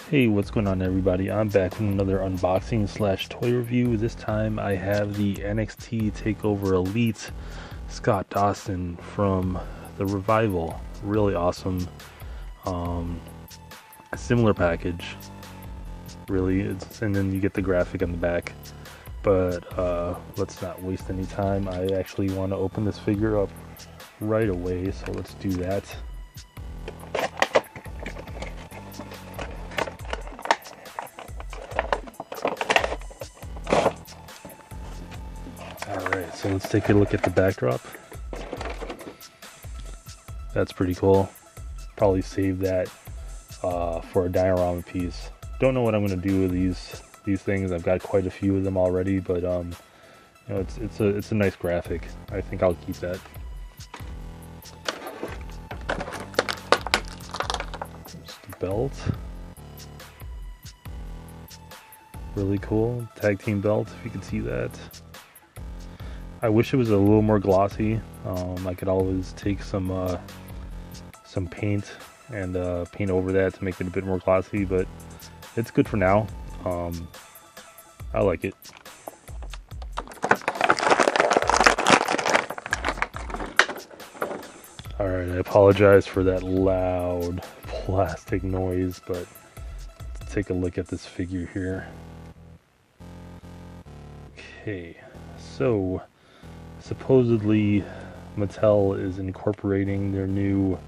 Hey, what's going on everybody? I'm back with another unboxing slash toy review. This time I have the NXT Takeover Elite Scott Dawson from the Revival. Really awesome. A similar package. Really, and then you get the graphic on the back. But let's not waste any time. I actually want to open this figure up right away, so let's do that. Alright, so let's take a look at the backdrop. That's pretty cool. Probably save that for a diorama piece. Don't know what I'm going to do with these things. I've got quite a few of them already, but you know, it's a nice graphic. I think I'll keep that. There's the belt. Really cool. Tag team belt, if you can see that. I wish it was a little more glossy. I could always take some paint and paint over that to make it a bit more glossy, but it's good for now. I like it. Alright, I apologize for that loud plastic noise, but let's take a look at this figure here. Okay, so supposedly Mattel is incorporating their new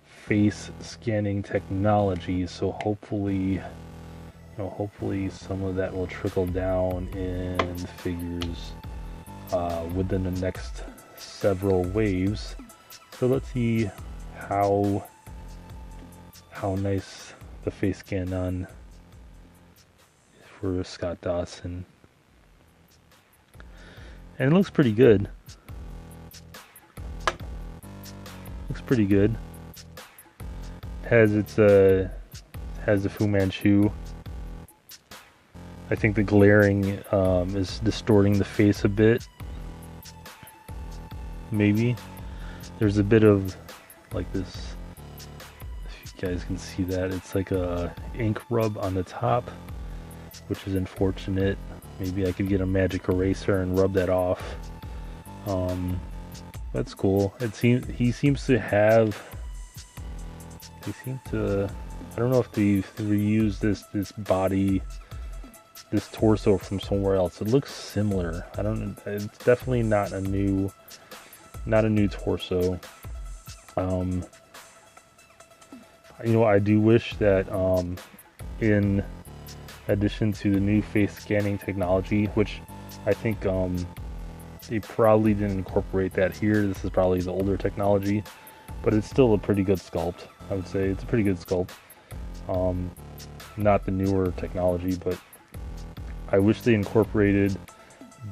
face scanning technology, so hopefully some of that will trickle down in the figures within the next several waves. So let's see how nice the face scan on for Scott Dawson. And it looks pretty good. Looks pretty good. Has the Fu Manchu. I think the glaring is distorting the face a bit. Maybe. There's a bit of like this, if you guys can see that, it's like a ink rub on the top, which is unfortunate. Maybe I could get a magic eraser and rub that off. That's cool. He seems to have. They seem to. I don't know if they reused this body, this torso from somewhere else. It looks similar. I don't. It's definitely not a new torso. You know, I do wish that in addition to the new face scanning technology, which I think they probably didn't incorporate that here. This is probably the older technology, but it's still a pretty good sculpt. I would say it's a pretty good sculpt. Not the newer technology, but I wish they incorporated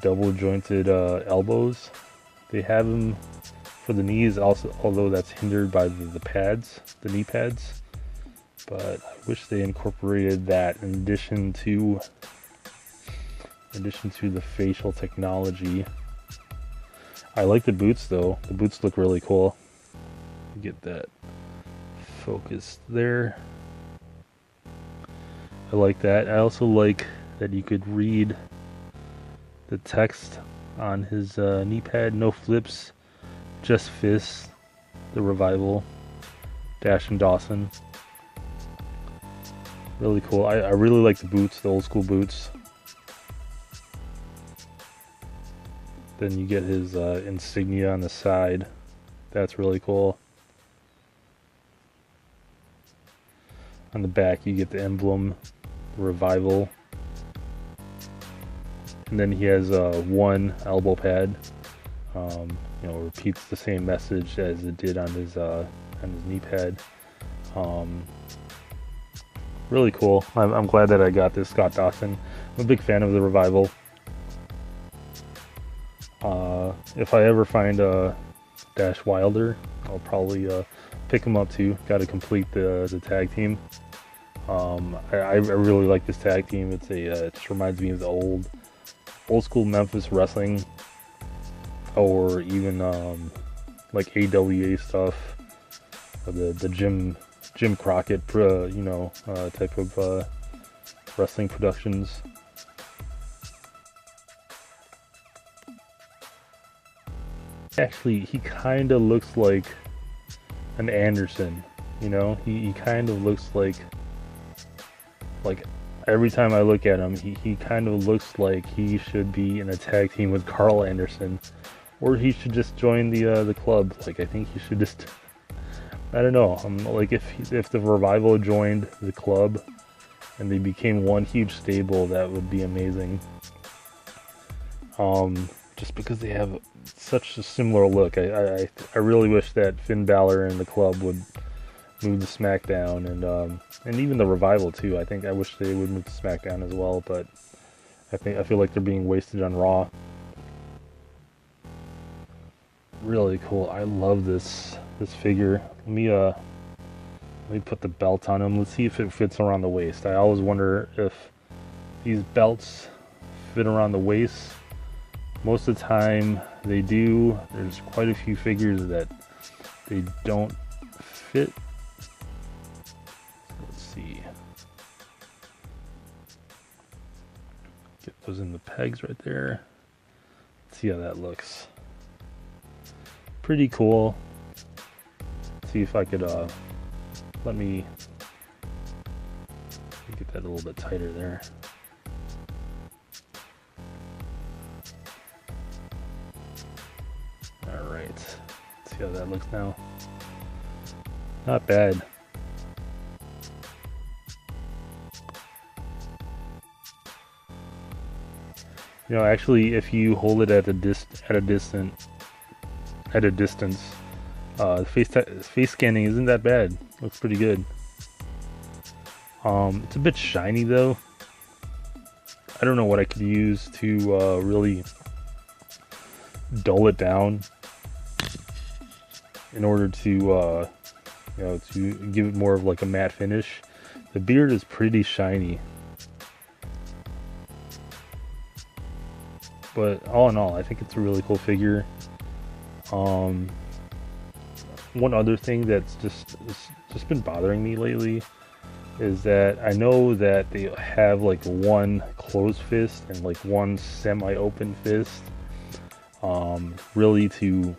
double jointed elbows. They have them for the knees also, although that's hindered by the pads, the knee pads. But I wish they incorporated that in addition to the facial technology. I like the boots though. The boots look really cool. Get that focused there. I like that. I also like that you could read the text on his knee pad. No flips, just fists. The Revival, Dash and Dawson. Really cool. I really like the boots, the old school boots. Then you get his insignia on the side. That's really cool. On the back you get the emblem, the Revival. And then he has one elbow pad. You know, repeats the same message as it did on his knee pad. Really cool. I'm glad that I got this Scott Dawson. I'm a big fan of the Revival. If I ever find Dash Wilder, I'll probably pick him up too. Got to complete the tag team. I really like this tag team. It just reminds me of the old school Memphis wrestling, or even like AWA stuff, or the gym Jim Crockett, type of wrestling productions. Actually, he kind of looks like an Anderson, you know? He kind of looks like every time I look at him, he kind of looks like he should be in a tag team with Carl Anderson, or he should just join the club. Like, I think he should just, I don't know. Like, if the Revival joined the club and they became one huge stable, that would be amazing. Just because they have such a similar look. I really wish that Finn Balor and the club would move to SmackDown, and even the Revival too. I wish they would move to SmackDown as well, but I feel like they're being wasted on Raw. Really cool. I love this figure. Let me put the belt on him. Let's see if it fits around the waist. I always wonder if these belts fit around the waist. Most of the time they do. There's quite a few figures that they don't fit. Let's see. Get those in the pegs right there. Let's see how that looks. Pretty cool. Let's see if I could let me get that a little bit tighter there. Alright, let's see how that looks now. Not bad. You know, actually, if you hold it at a distance, face scanning isn't that bad. Looks pretty good. It's a bit shiny though. I don't know what I could use to really dull it down in order to to give it more of like a matte finish. The beard is pretty shiny, but all in all, I think it's a really cool figure. One other thing that's just been bothering me lately is that I know that they have like one closed fist and like one semi-open fist. Really to,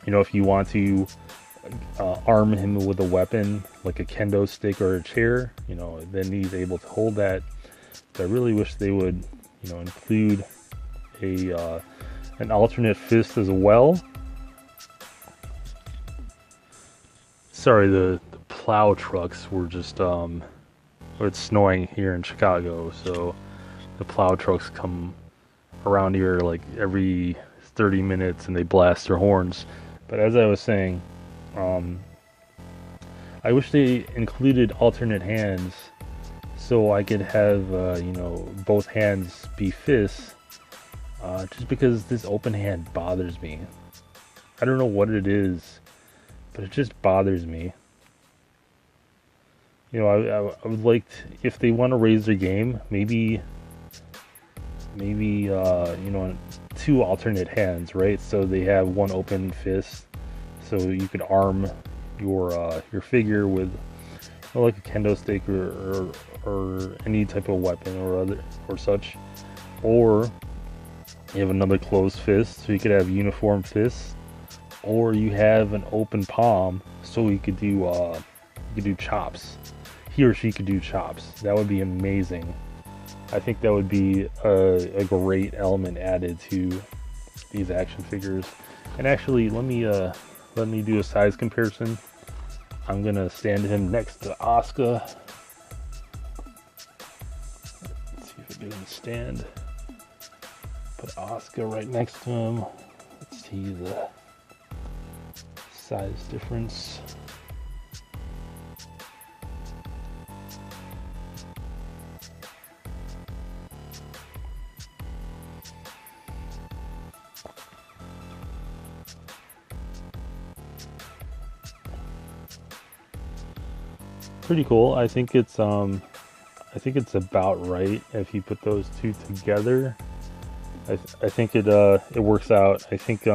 if you want to arm him with a weapon like a kendo stick or a chair, then he's able to hold that. But I really wish they would, include an alternate fist as well. Sorry, the plow trucks were just it's snowing here in Chicago, so the plow trucks come around here like every 30 minutes and they blast their horns. But as I was saying, I wish they included alternate hands so I could have both hands be fists, just because this open hand bothers me. I don't know what it is, but it just bothers me. I would like if they want to raise their game, maybe two alternate hands, right? So they have one open fist, so you could arm your figure with like a kendo stick or any type of weapon or such, or you have another closed fist, so you could have uniform fists, or you have an open palm, so you could do chops. He or she could do chops. That would be amazing. I think that would be a great element added to these action figures. And actually, let me do a size comparison. I'm gonna stand him next to Asuka. Let's see if it doesn't stand. Put Asuka right next to him. Let's see the size difference. Pretty cool. I think it's about right if you put those two together. I think it works out. I think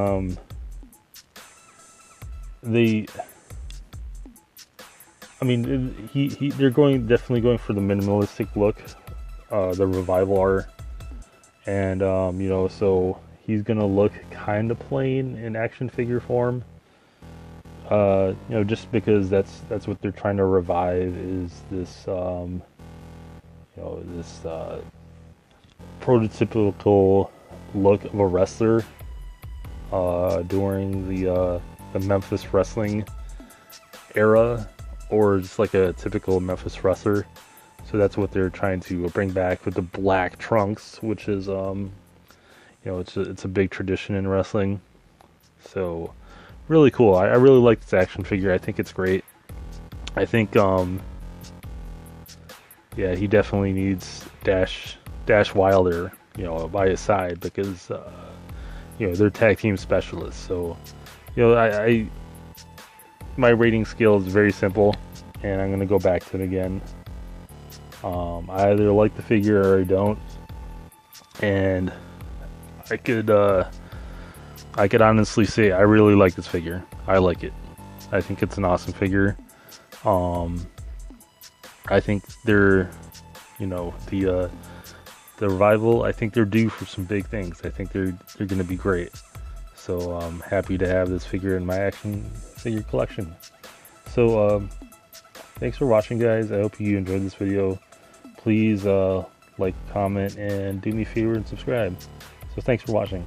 I mean, they're definitely going for the minimalistic look. The Revival are, and you know, so he's gonna look kind of plain in action figure form. You know, just because that's what they're trying to revive, is this you know, this prototypical look of a wrestler during the Memphis wrestling era, or just like a typical Memphis wrestler. So that's what they're trying to bring back with the black trunks, which is you know, it's a big tradition in wrestling. So really cool. I really like this action figure. I think it's great. I think yeah, he definitely needs Dash Wilder, you know, by his side, because you know, they're tag team specialists. So you know, I my rating scale is very simple, and I'm gonna go back to it again. I either like the figure or I don't, and I could honestly say I really like this figure. I like it. I think it's an awesome figure. I think they're, you know, the Revival, I think they're due for some big things. I think they're going to be great. So I'm happy to have this figure in my action figure collection. So thanks for watching, guys. I hope you enjoyed this video. Please like, comment, and do me a favor and subscribe. So thanks for watching.